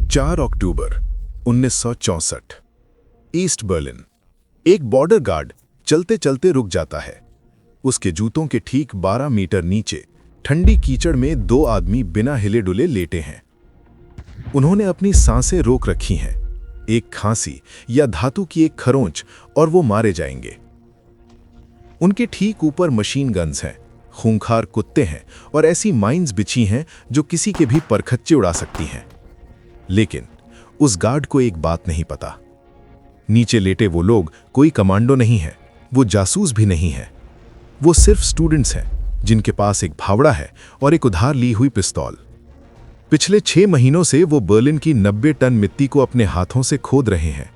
4 अक्टूबर 1964 east Berlin. एक border guard चलते चलते रुक जाता है। उसके जूतों के ठीक 12 मीटर नीचे ठंडी कीचड़ में 2 आदमी बिना हिले डुले लेटे हैं। उन्होंने अपनी सांसें रोक रखी हैं। एक खांसी या धातु की एक खरोंच और वो मारे जाएंगे। उनके ठीक ऊपर मशीन गन्स हैं, खूंखार कुत्ते हैं और ऐसी माइंस बिछी हैं जो किसी के भी परखच्चे उड़ा सकती हैं। लेकिन उस गार्ड को एक बात नहीं पता। नीचे लेटे वो लोग कोई कमांडो नहीं है, वो जासूस भी नहीं है। वो सिर्फ स्टूडेंट्स हैं जिनके पास एक फावड़ा है और एक उधार ली हुई पिस्तौल। पिछले 6 महीनों से वो बर्लिन की 90 टन मिट्टी को अपने हाथों से खोद रहे हैं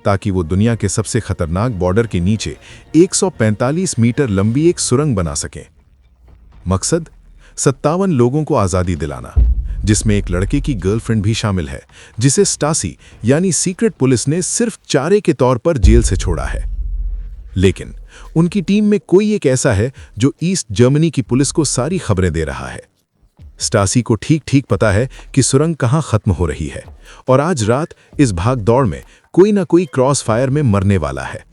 ताकि वो दुनिया के सबसे खतरनाक बॉर्डर के नीचे 145 मीटर लंबी एक सुरंग बना सकें। मकसद 57 लोगों को आज़ादी दिलाना, जिसमें एक लड़के की गर्लफ्रेंड भी शामिल है जिसे स्टासी यानी सीक्रेट पुलिस ने सिर्फ चारे के तौर पर जेल से छोड़ा है। लेकिन उनकी टीम में कोई एक ऐसा है जो ईस्ट जर्मनी की पुलिस को सारी खबरें दे रहा है। स्टासी को ठीक ठीक पता है कि सुरंग कहां खत्म हो रही है और आज रात इस भाग दौड़ में कोई ना कोई क्रॉस फायर में मरने वाला है।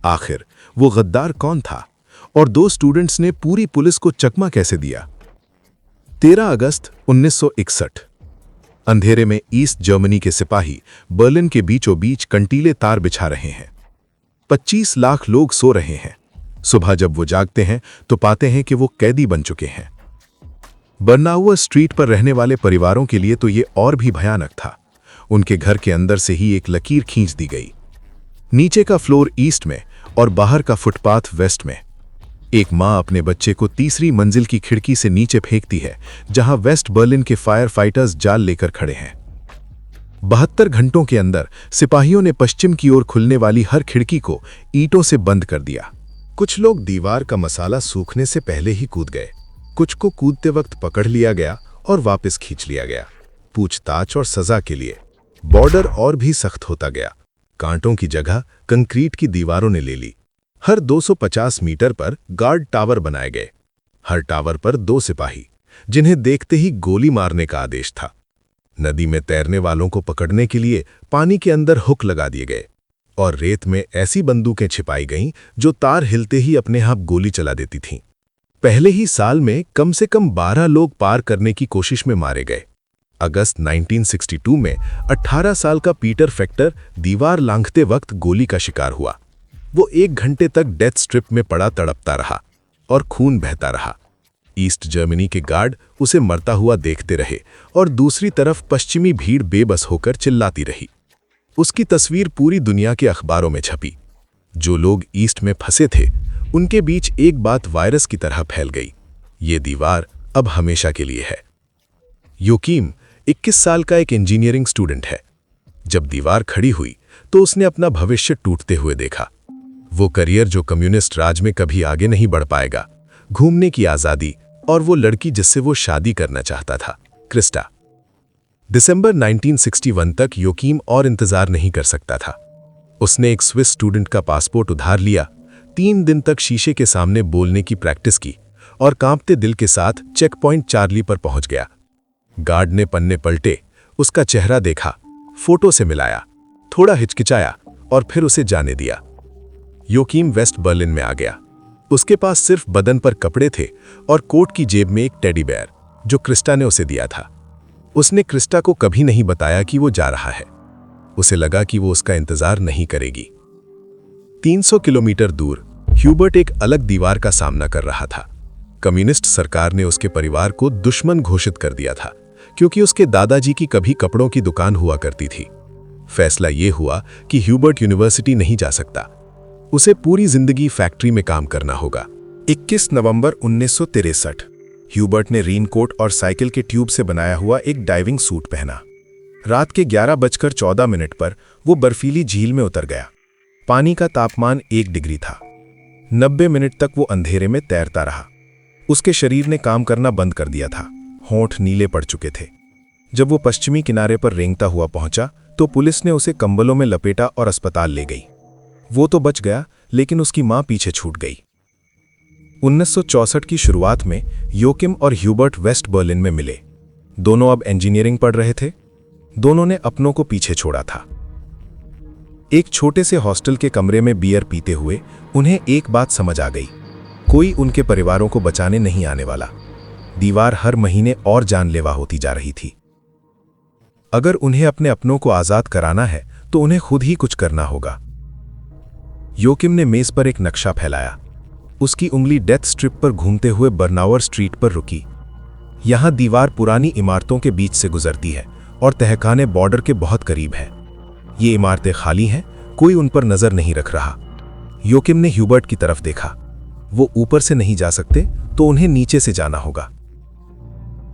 आखिर वो गद्दार कौन था और 2 स्टूडेंट्स ने पूरी पुलिस को चकमा कैसे दिया? 13 अगस्त 1961 अंधेरे में ईस्ट जर्मनी के सिपाही बर्लिन के बीचों बीच कंटीले तार बिछा रहे हैं। 25 लाख लोग सो रहे हैं। सुबह जब वो जागते हैं तो पाते हैं कि वो कैदी बन चुके हैं। बर्नाउअर स्ट्रीट पर रहने वाले परिवारों के लिए तो ये और भी भयानक था। उनके घर के अंदर से ही एक लकीर खींच दी गई। नीचे का फ्लोर ईस्ट में और बाहर का फुटपाथ वेस्ट में। एक माँ अपने बच्चे को 3री मंजिल की खिड़की से नीचे फेंकती है जहां वेस्ट बर्लिन के फायर फाइटर्स जाल लेकर खड़े हैं। 72 घंटों के अंदर सिपाहियों ने पश्चिम की ओर खुलने वाली हर खिड़की को ईंटों से बंद कर दिया। कुछ लोग दीवार का मसाला सूखने से पहले ही कूद गए, कुछ को कूदते वक्त पकड़ लिया गया और वापस खींच लिया गया, पूछताछ और सजा के लिए। बॉर्डर और भी सख्त होता गया। कांटों की जगह कंक्रीट की दीवारों ने ले ली। हर 250 मीटर पर गार्ड टावर बनाए गए। हर टावर पर 2 सिपाही, जिन्हें देखते ही गोली मारने का आदेश था। नदी में तैरने वालों को पकड़ने के लिए पानी के अंदर हुक लगा दिए गए और रेत में ऐसी बंदूकें छिपाई गईं जो तार हिलते ही अपने आप गोली चला देती थीं। पहले ही साल में कम से कम 12 लोग पार करने की कोशिश में मारे गए। अगस्त 1962 में 18 साल का पीटर फैक्टर दीवार लांघते वक्त गोली का शिकार हुआ। वो 1 घंटे तक डेथ स्ट्रिप में पड़ा तड़पता रहा और खून बहता रहा। ईस्ट जर्मनी के गार्ड उसे मरता हुआ देखते रहे और दूसरी तरफ पश्चिमी भीड़ बेबस होकर चिल्लाती रही। उसकी तस्वीर पूरी दुनिया के अखबारों में छपी। जो लोग ईस्ट में फंसे थे उनके बीच एक बात वायरस की तरह फैल गई, ये दीवार अब हमेशा के लिए है। योकीम 21 साल का एक इंजीनियरिंग स्टूडेंट है। जब दीवार खड़ी हुई तो उसने अपना भविष्य टूटते हुए देखा। वो करियर जो कम्युनिस्ट राज में कभी आगे नहीं बढ़ पाएगा, घूमने की आज़ादी और वो लड़की जिससे वो शादी करना चाहता था, क्रिस्टा। दिसंबर 1961 तक योकीम और इंतजार नहीं कर सकता था। उसने एक स्विस स्टूडेंट का पासपोर्ट उधार लिया, 3 दिन तक शीशे के सामने बोलने की प्रैक्टिस की और कांपते दिल के साथ चेक पॉइंट चार्ली पर पहुंच गया। गार्ड ने पन्ने पलटे, उसका चेहरा देखा, फोटो से मिलाया, थोड़ा हिचकिचाया और फिर उसे जाने दिया। योकीम वेस्ट बर्लिन में आ गया। उसके पास सिर्फ बदन पर कपड़े थे और कोट की जेब में एक टेडी बेयर जो क्रिस्टा ने उसे दिया था। उसने क्रिस्टा को कभी नहीं बताया कि वो जा रहा है। उसे लगा कि वो उसका इंतजार नहीं करेगी। 300 किलोमीटर दूर ह्यूबर्ट एक अलग दीवार का सामना कर रहा था। कम्युनिस्ट सरकार ने उसके परिवार को दुश्मन घोषित कर दिया था क्योंकि उसके दादाजी की कभी कपड़ों की दुकान हुआ करती थी। फैसला यह हुआ कि ह्यूबर्ट यूनिवर्सिटी नहीं जा सकता, उसे पूरी जिंदगी फैक्ट्री में काम करना होगा। 21 नवंबर 1963 ह्यूबर्ट ने रेनकोट और साइकिल के ट्यूब से बनाया हुआ एक डाइविंग सूट पहना। रात के 11:14 पर वो बर्फीली झील में उतर गया। पानी का तापमान 1 डिग्री था। 90 मिनट तक वो अंधेरे में तैरता रहा। उसके शरीर ने काम करना बंद कर दिया था, होंठ नीले पड़ चुके थे। जब वो पश्चिमी किनारे पर रेंगता हुआ पहुंचा तो पुलिस ने उसे कंबलों में लपेटा और अस्पताल ले गई। वो तो बच गया, लेकिन उसकी मां पीछे छूट गई। 1964 की शुरुआत में योकिम और ह्यूबर्ट वेस्ट बर्लिन में मिले। दोनों अब इंजीनियरिंग पढ़ रहे थे। दोनों ने अपनों को पीछे छोड़ा था। एक छोटे से हॉस्टल के कमरे में बियर पीते हुए उन्हें एक बात समझ आ गई, कोई उनके परिवारों को बचाने नहीं आने वाला। दीवार हर महीने और जानलेवा होती जा रही थी। अगर उन्हें अपने अपनों को आजाद कराना है तो उन्हें खुद ही कुछ करना होगा। योकिम ने मेज पर एक नक्शा फैलाया। उसकी उंगली डेथ स्ट्रिप पर घूमते हुए बर्नावर स्ट्रीट पर रुकी। यहां दीवार पुरानी इमारतों के बीच से गुजरती है और तहखाने बॉर्डर के बहुत करीब है। ये इमारतें खाली हैं, कोई उन पर नजर नहीं रख रहा। योकिम ने ह्यूबर्ट की तरफ देखा। वो ऊपर से नहीं जा सकते तो उन्हें नीचे से जाना होगा।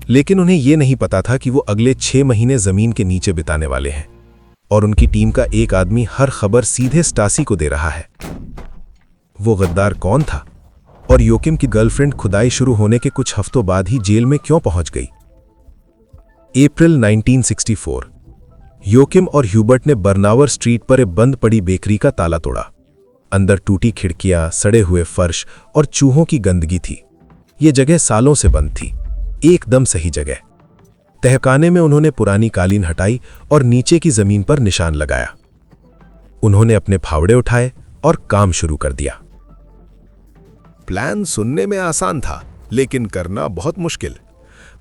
लेकिन उन्हें यह नहीं पता था कि वो अगले 6 महीने जमीन के नीचे बिताने वाले हैं और उनकी टीम का एक आदमी हर खबर सीधे स्टासी को दे रहा है। वो गद्दार कौन था और योकिम की गर्लफ्रेंड खुदाई शुरू होने के कुछ हफ्तों बाद ही जेल में क्यों पहुंच गई? अप्रैल 1964। योकिम और ह्यूबर्ट ने बर्नावर स्ट्रीट पर एक बंद पड़ी बेकरी का ताला तोड़ा। अंदर टूटी खिड़कियां, सड़े हुए फर्श और चूहों की गंदगी थी। ये जगह सालों से बंद थी, एकदम सही जगह। तहखाने में उन्होंने पुरानी कालीन हटाई और नीचे की जमीन पर निशान लगाया। उन्होंने अपने फावड़े उठाए और काम शुरू कर दिया। प्लान सुनने में आसान था, लेकिन करना बहुत मुश्किल।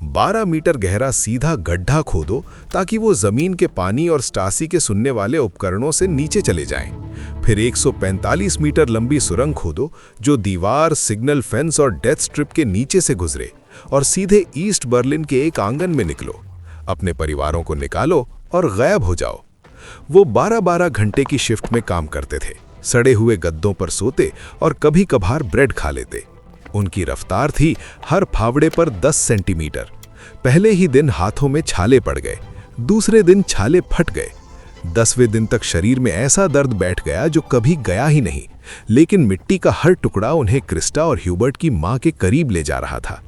12 मीटर गहरा सीधा गड्ढा खोदो ताकि वो जमीन के पानी और स्टासी के सुनने वाले उपकरणों से नीचे चले जाएं। फिर 145 मीटर लंबी सुरंग खोदो जो दीवार, सिग्नल फेंस और डेथ स्ट्रिप के नीचे से गुजरे और सीधे ईस्ट बर्लिन के एक आंगन में निकलो। अपने परिवारों को निकालो और गायब हो जाओ। वो 12-12 घंटे की शिफ्ट में काम करते थे, सड़े हुए गद्दों पर सोते और कभी कभार ब्रेड खा लेते। उनकी रफ्तार थी हर फावड़े पर 10 सेंटीमीटर। पहले ही दिन हाथों में छाले पड़ गए, दूसरे दिन छाले फट गए। 10वें दिन तक शरीर में ऐसा दर्द बैठ गया जो कभी गया ही नहीं। लेकिन मिट्टी का हर टुकड़ा उन्हें क्रिस्टा और ह्यूबर्ट की मां के करीब ले जा रहा था।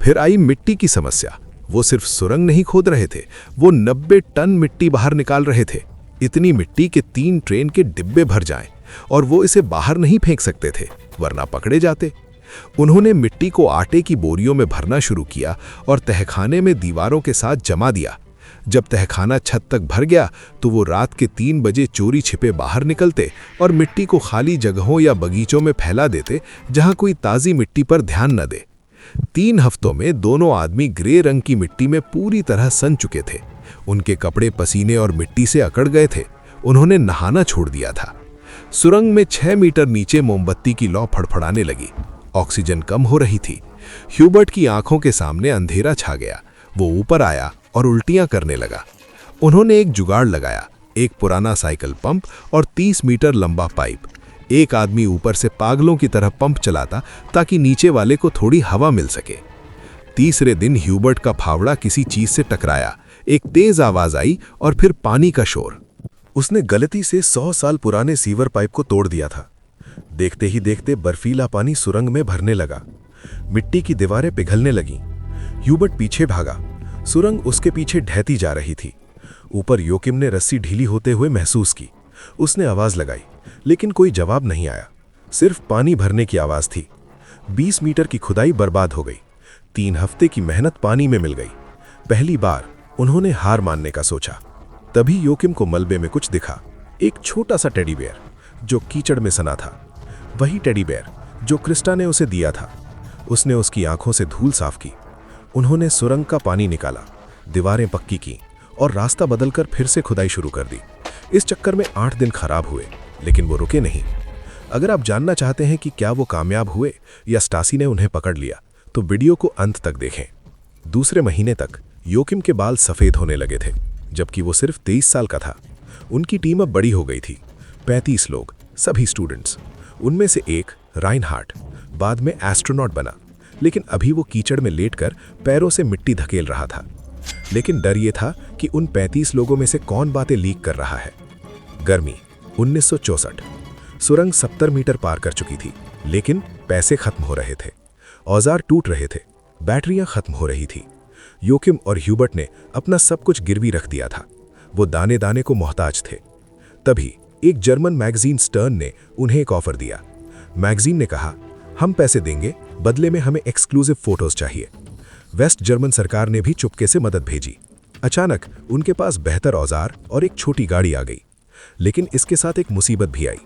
फिर आई मिट्टी की समस्या। वो सिर्फ सुरंग नहीं खोद रहे थे, वो 90 टन मिट्टी बाहर निकाल रहे थे। इतनी मिट्टी के 3 ट्रेन के डिब्बे भर जाएं और वो इसे बाहर नहीं फेंक सकते थे, वरना पकड़े जाते। उन्होंने मिट्टी को आटे की बोरियों में भरना शुरू किया और तहखाने में दीवारों के साथ जमा दिया। जब तहखाना छत तक भर गया तो वो रात के 3 बजे चोरी छिपे बाहर निकलते और मिट्टी को खाली जगहों या बगीचों में फैला देते जहां कोई ताज़ी मिट्टी पर ध्यान न दे। 3 हफ्तों में दोनों आदमी ग्रे रंग की मिट्टी में पूरी तरह सन चुके थे। उनके कपड़े पसीने और मिट्टी से अकड़ गए थे। उन्होंने नहाना छोड़ दिया था। सुरंग में 6 मीटर नीचे मोमबत्ती की लौ फड़फड़ाने लगी। ऑक्सीजन कम हो रही थी। ह्यूबर्ट की आंखों के सामने अंधेरा छा गया। वो ऊपर आया और उल्टियां करने लगा। उन्होंने एक जुगाड़ लगाया, एक पुराना साइकिल पंप और 30 मीटर लंबा पाइप। एक आदमी ऊपर से पागलों की तरह पंप चलाता ताकि नीचे वाले को थोड़ी हवा मिल सके। तीसरे दिन ह्यूबर्ट का फावड़ा किसी चीज से टकराया। एक तेज आवाज आई और फिर पानी का शोर। उसने गलती से 100 साल पुराने सीवर पाइप को तोड़ दिया था। देखते ही देखते बर्फीला पानी सुरंग में भरने लगा। मिट्टी की दीवारें पिघलने लगीं। ह्यूबर्ट पीछे भागा। सुरंग उसके पीछे ढहती जा रही थी। ऊपर योकिम ने रस्सी ढीली होते हुए महसूस की। उसने आवाज लगाई, लेकिन कोई जवाब नहीं आया। सिर्फ पानी भरने की आवाज थी। 20 मीटर की खुदाई बर्बाद हो गई। 3 हफ्ते की मेहनत पानी में मिल गई। पहली बार उन्होंने हार मानने का सोचा। तभी योकिम को मलबे में कुछ दिखा। एक छोटा सा टेडी बेयर जो कीचड़ में सना था। वही टेडी बेयर जो क्रिस्टा ने उसे दिया था। उसने उसकी आंखों से धूल साफ की। उन्होंने सुरंग का पानी निकाला, दीवारें पक्की की और रास्ता बदलकर फिर से खुदाई शुरू कर दी। इस चक्कर में 8 दिन खराब हुए, लेकिन वो रुके नहीं। अगर आप जानना चाहते हैं कि क्या वो कामयाब हुए या स्टासी ने उन्हें पकड़ लिया, तो वीडियो को अंत तक देखें। दूसरे महीने तक योकिम के बाल सफ़ेद होने लगे थे, जबकि वो सिर्फ 23 साल का था। उनकी टीम अब बड़ी हो गई थी, 35 लोग, सभी स्टूडेंट्स। उनमें से एक, राइनहार्ट, बाद में एस्ट्रोनॉट बना, लेकिन अभी वो कीचड़ में लेटकर पैरों से मिट्टी धकेल रहा था। लेकिन डर ये था कि उन 35 लोगों में से कौन बातें लीक कर रहा है। गर्मी 1964। सुरंग 70 मीटर पार कर चुकी थी, लेकिन पैसे खत्म हो रहे थे, औजार टूट रहे थे, बैटरियां खत्म हो रही थी। योकिम और ह्यूबर्ट ने अपना सब कुछ गिरवी रख दिया था। वो दाने दाने को मोहताज थे। तभी एक जर्मन मैगजीन स्टर्न ने उन्हें एक ऑफर दिया। मैगजीन ने कहा, हम पैसे देंगे, बदले में हमें एक्सक्लूसिव फोटोज चाहिए। वेस्ट जर्मन सरकार ने भी चुपके से मदद भेजी। अचानक उनके पास बेहतर औजार और एक छोटी गाड़ी आ गई, लेकिन इसके साथ एक मुसीबत भी आई।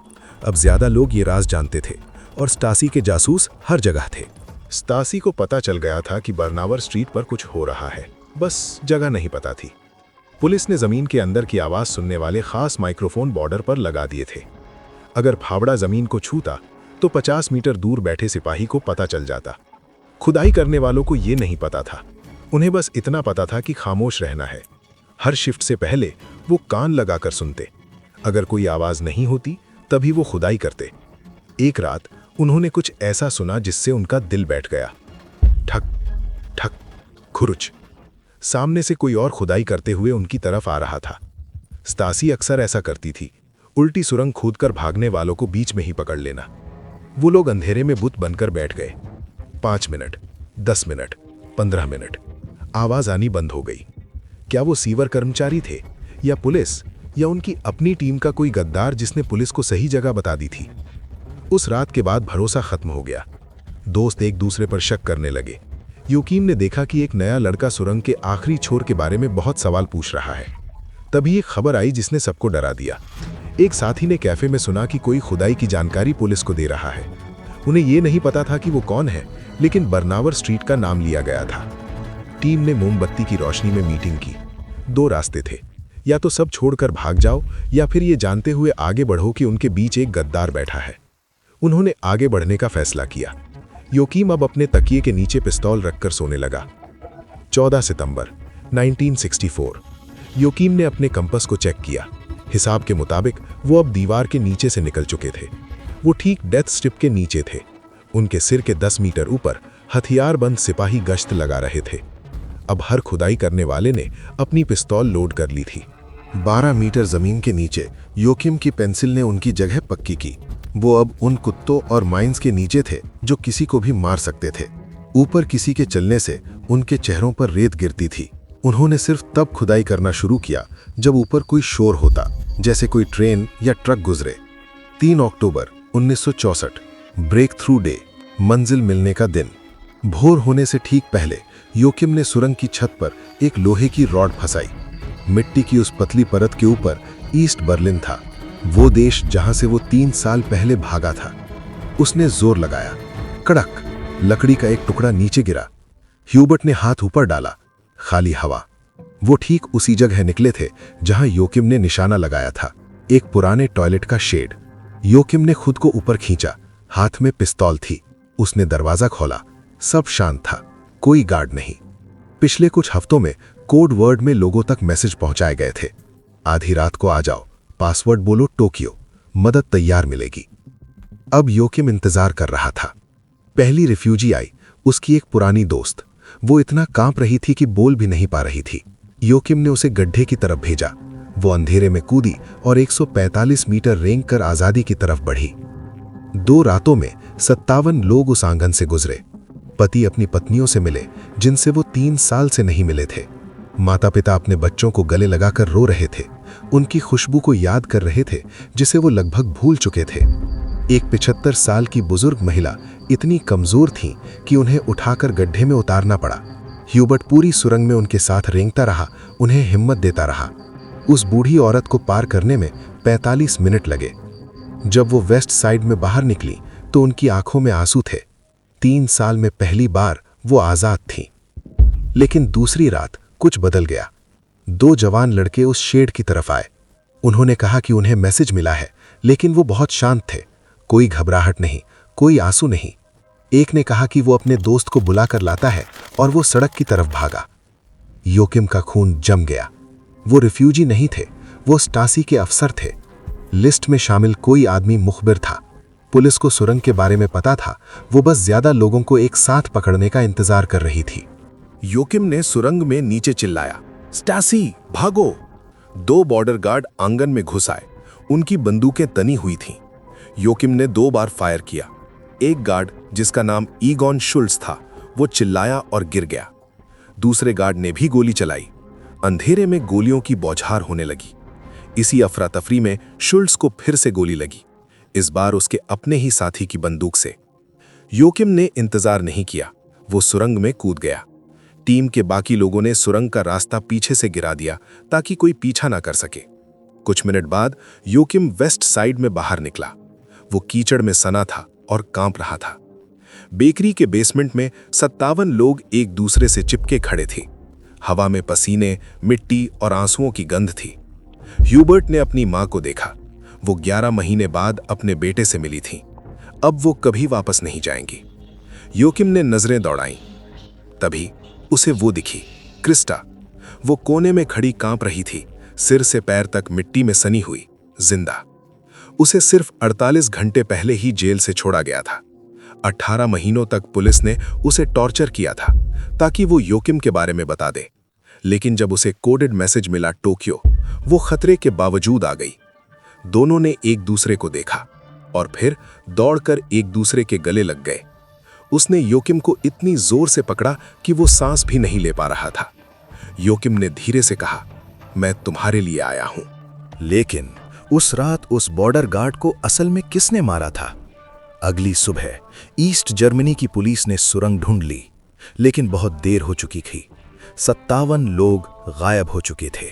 अब ज्यादा लोग ये राज जानते थे और स्टासी के जासूस हर जगह थे। स्टासी को पता चल गया था कि बर्नावर स्ट्रीट पर कुछ हो रहा है, बस जगह नहीं पता थी। पुलिस ने जमीन के अंदर की आवाज सुनने वाले खास माइक्रोफोन बॉर्डर पर लगा दिए थे। अगर फावड़ा जमीन को छूता तो 50 मीटर दूर बैठे सिपाही को पता चल जाता। खुदाई करने वालों को ये नहीं पता था, उन्हें बस इतना पता था कि खामोश रहना है। हर शिफ्ट से पहले वो कान लगाकर सुनते। अगर कोई आवाज नहीं होती तभी वो खुदाई करते। एक रात उन्होंने कुछ ऐसा सुना जिससे उनका दिल बैठ गया। ठक ठक खुरुच। सामने से कोई और खुदाई करते हुए उनकी तरफ आ रहा था। स्टासी अक्सर ऐसा करती थी, उल्टी सुरंग खोदकर भागने वालों को बीच में ही पकड़ लेना। वो लोग अंधेरे में बुत बनकर बैठ गए। 5 मिनट, 10 मिनट, 15 मिनट, आवाज आनी बंद हो गई। क्या वो सीवर कर्मचारी थे या पुलिस या उनकी अपनी टीम का कोई गद्दार जिसने पुलिस को सही जगह बता दी थी? उस रात के बाद भरोसा खत्म हो गया। दोस्त एक दूसरे पर शक करने लगे। योकीम ने देखा कि एक नया लड़का सुरंग के आखिरी छोर के बारे में बहुत सवाल पूछ रहा है। तभी एक खबर आई जिसने सबको डरा दिया। एक साथी ने कैफे में सुना कि कोई खुदाई की जानकारी पुलिस को दे रहा है। उन्हें यह नहीं पता था कि वो कौन है, लेकिन बर्नावर स्ट्रीट का नाम लिया गया था। टीम ने मोमबत्ती की रोशनी में मीटिंग की। 2 रास्ते थे, या तो सब छोड़कर भाग जाओ या फिर ये जानते हुए आगे बढ़ो कि उनके बीच एक गद्दार बैठा है। उन्होंने आगे बढ़ने का फैसला किया। योकीम अब अपने तकिए के नीचे पिस्तौल रखकर सोने लगा। 14 सितंबर 1964। योकीम ने अपने कंपास को चेक किया। हिसाब के मुताबिक वो अब दीवार के नीचे से निकल चुके थे। वो ठीक डेथ स्ट्रिप के नीचे थे। उनके सिर के 10 मीटर ऊपर हथियारबंद सिपाही गश्त लगा रहे थे। अब हर खुदाई करने वाले ने अपनी पिस्तौल लोड कर ली थी। 12 मीटर जमीन के नीचे योकीम की पेंसिल ने उनकी जगह पक्की की। वो अब उन कुत्तों और माइंस के नीचे थे जो किसी को भी मार सकते थे। ऊपर किसी के चलने से उनके चेहरों पर रेत गिरती थी। उन्होंने सिर्फ तब खुदाई करना शुरू किया जब ऊपर कोई शोर होता, जैसे कोई ट्रेन या ट्रक गुजरे। 3 अक्टूबर 1964, ब्रेक थ्रू डे, मंजिल मिलने का दिन। भोर होने से ठीक पहले योकीम ने सुरंग की छत पर एक लोहे की रॉड फंसाई। मिट्टी की उस पतली परत के ऊपर ईस्ट बर्लिन था, वो देश जहां से वो 3 साल पहले भागा था। उसने जोर लगाया। कड़क, लकड़ी का एक टुकड़ा नीचे गिरा। ह्यूबर्ट ने हाथ ऊपर डाला। खाली हवा। वो ठीक उसी जगह निकले थे जहां योकीम ने निशाना लगाया था, एक पुराने टॉयलेट का शेड। योकीम ने खुद को ऊपर खींचा। हाथ में पिस्तौल थी। उसने दरवाजा खोला। सब शांत था, कोई गार्ड नहीं। पिछले कुछ हफ्तों में कोड वर्ड में लोगों तक मैसेज पहुंचाए गए थे। आधी रात को आ जाओ, पासवर्ड बोलो टोक्यो, मदद तैयार मिलेगी। अब योकीम इंतजार कर रहा था। पहली रिफ्यूजी आई, उसकी एक पुरानी दोस्त। वो इतना कांप रही थी कि बोल भी नहीं पा रही थी। योकीम ने उसे गड्ढे की तरफ भेजा। वो अंधेरे में कूदी और 145 मीटर रेंग कर आजादी की तरफ बढ़ी। 2 रातों में 57 लोग उस आंगन से गुजरे। पति अपनी पत्नियों से मिले जिनसे वो 3 साल से नहीं मिले थे। माता पिता अपने बच्चों को गले लगाकर रो रहे थे, उनकी खुशबू को याद कर रहे थे जिसे वो लगभग भूल चुके थे। एक 75 साल की बुजुर्ग महिला इतनी कमजोर थी कि उन्हें उठाकर गड्ढे में उतारना पड़ा। ह्यूबर्ट पूरी सुरंग में उनके साथ रेंगता रहा, उन्हें हिम्मत देता रहा। उस बूढ़ी औरत को पार करने में 45 मिनट लगे। जब वो वेस्ट साइड में बाहर निकली तो उनकी आंखों में आंसू थे। 3 साल में पहली बार वो आजाद थीं। लेकिन दूसरी रात कुछ बदल गया। 2 जवान लड़के उस शेड की तरफ आए। उन्होंने कहा कि उन्हें मैसेज मिला है, लेकिन वो बहुत शांत थे। कोई घबराहट नहीं, कोई आंसू नहीं। एक ने कहा कि वो अपने दोस्त को बुलाकर लाता है और वो सड़क की तरफ भागा। योकीम का खून जम गया। वो रिफ्यूजी नहीं थे, वो स्टासी के अफसर थे। लिस्ट में शामिल कोई आदमी मुखबिर था। पुलिस को सुरंग के बारे में पता था, वो बस ज्यादा लोगों को एक साथ पकड़ने का इंतजार कर रही थी। योकीम ने सुरंग में नीचे चिल्लाया, स्टासी भागो। 2 बॉर्डर गार्ड आंगन में घुस आए। उनकी बंदूकें तनी हुई थीं। योकीम ने 2 बार फायर किया। एक गार्ड जिसका नाम ईगॉन शुल्ट्ज था, वो चिल्लाया और गिर गया। दूसरे गार्ड ने भी गोली चलाई। अंधेरे में गोलियों की बौछार होने लगी। इसी अफरा तफरी में शुल्ट्ज को फिर से गोली लगी, इस बार उसके अपने ही साथी की बंदूक से। योकीम ने इंतजार नहीं किया, वो सुरंग में कूद गया। टीम के बाकी लोगों ने सुरंग का रास्ता पीछे से गिरा दिया ताकि कोई पीछा ना कर सके। कुछ मिनट बाद योकिम वेस्ट साइड में बाहर निकला। वो कीचड़ में सना था और कांप रहा था। बेकरी के बेसमेंट में 57 लोग एक दूसरे से चिपके खड़े थे। हवा में पसीने, मिट्टी और आंसुओं की गंध थी। ह्यूबर्ट ने अपनी मां को देखा। वो 11 महीने बाद अपने बेटे से मिली थी। अब वो कभी वापस नहीं जाएंगी। योकिम ने नजरें दौड़ाईं। तभी उसे वो दिखी, क्रिस्टा। वो कोने में खड़ी कांप रही थी, सिर से पैर तक मिट्टी में सनी हुई, जिंदा। उसे सिर्फ 48 घंटे पहले ही जेल से छोड़ा गया था। 18 महीनों तक पुलिस ने उसे टॉर्चर किया था ताकि वो योकिम के बारे में बता दे। लेकिन जब उसे कोडेड मैसेज मिला टोक्यो, वो खतरे के बावजूद आ गई। दोनों ने एक दूसरे को देखा और फिर दौड़कर एक दूसरे के गले लग गए। उसने योकिम को इतनी जोर से पकड़ा कि वो सांस भी नहीं ले पा रहा था। योकिम ने धीरे से कहा, मैं तुम्हारे लिए आया हूं। लेकिन उस रात उस बॉर्डर गार्ड को असल में किसने मारा था? अगली सुबह ईस्ट जर्मनी की पुलिस ने सुरंग ढूंढ ली, लेकिन बहुत देर हो चुकी थी। 57 लोग गायब हो चुके थे।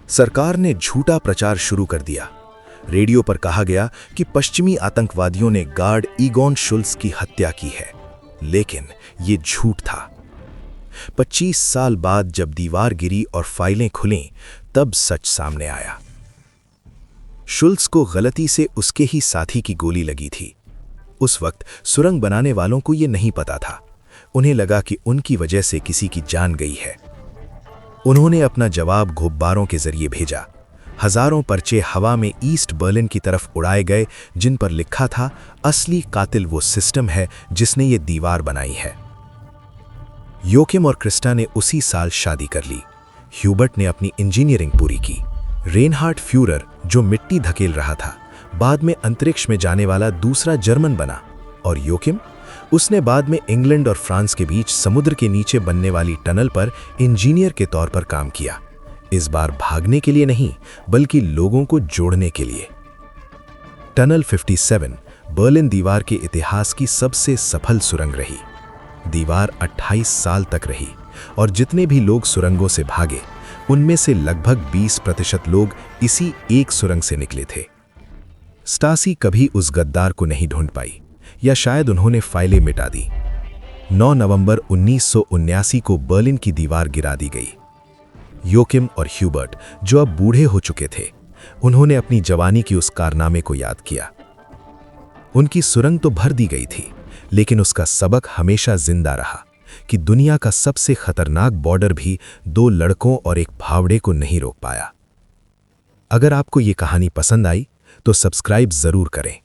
सरकार ने झूठा प्रचार शुरू कर दिया। रेडियो पर कहा गया कि पश्चिमी आतंकवादियों ने गार्ड ईगॉन शुल्स की हत्या की है, लेकिन ये झूठ था। 25 साल बाद जब दीवार गिरी और फाइलें खुलीं, तब सच सामने आया। शुल्स को गलती से उसके ही साथी की गोली लगी थी। उस वक्त सुरंग बनाने वालों को ये नहीं पता था। उन्हें लगा कि उनकी वजह से किसी की जान गई है। उन्होंने अपना जवाब गुब्बारों के जरिए भेजा। हजारों पर्चे हवा में ईस्ट बर्लिन की तरफ उड़ाए गए, जिन पर लिखा था, असली कातिल वो सिस्टम है जिसने ये दीवार बनाई है। योकिम और क्रिस्टा ने उसी साल शादी कर ली। ह्यूबर्ट ने अपनी इंजीनियरिंग पूरी की। रेनहार्ड फ्यूरर, जो मिट्टी धकेल रहा था, बाद में अंतरिक्ष में जाने वाला दूसरा जर्मन बना। और योकिम, उसने बाद में इंग्लैंड और फ्रांस के बीच समुद्र के नीचे बनने वाली टनल पर इंजीनियर के तौर पर काम किया। इस बार भागने के लिए नहीं, बल्कि लोगों को जोड़ने के लिए। टनल 57 बर्लिन दीवार के इतिहास की सबसे सफल सुरंग रही। दीवार 28 साल तक रही और जितने भी लोग सुरंगों से भागे, उनमें से लगभग 20% लोग इसी एक सुरंग से निकले थे। स्टासी कभी उस गद्दार को नहीं ढूंढ पाई, या शायद उन्होंने फाइलें मिटा दी। 9 नवंबर 1979 को बर्लिन की दीवार गिरा दी गई। योकिम और ह्यूबर्ट, जो अब बूढ़े हो चुके थे, उन्होंने अपनी जवानी की उस कारनामे को याद किया। उनकी सुरंग तो भर दी गई थी, लेकिन उसका सबक हमेशा जिंदा रहा कि दुनिया का सबसे खतरनाक बॉर्डर भी 2 लड़कों और एक फावड़े को नहीं रोक पाया। अगर आपको ये कहानी पसंद आई तो सब्सक्राइब जरूर करें।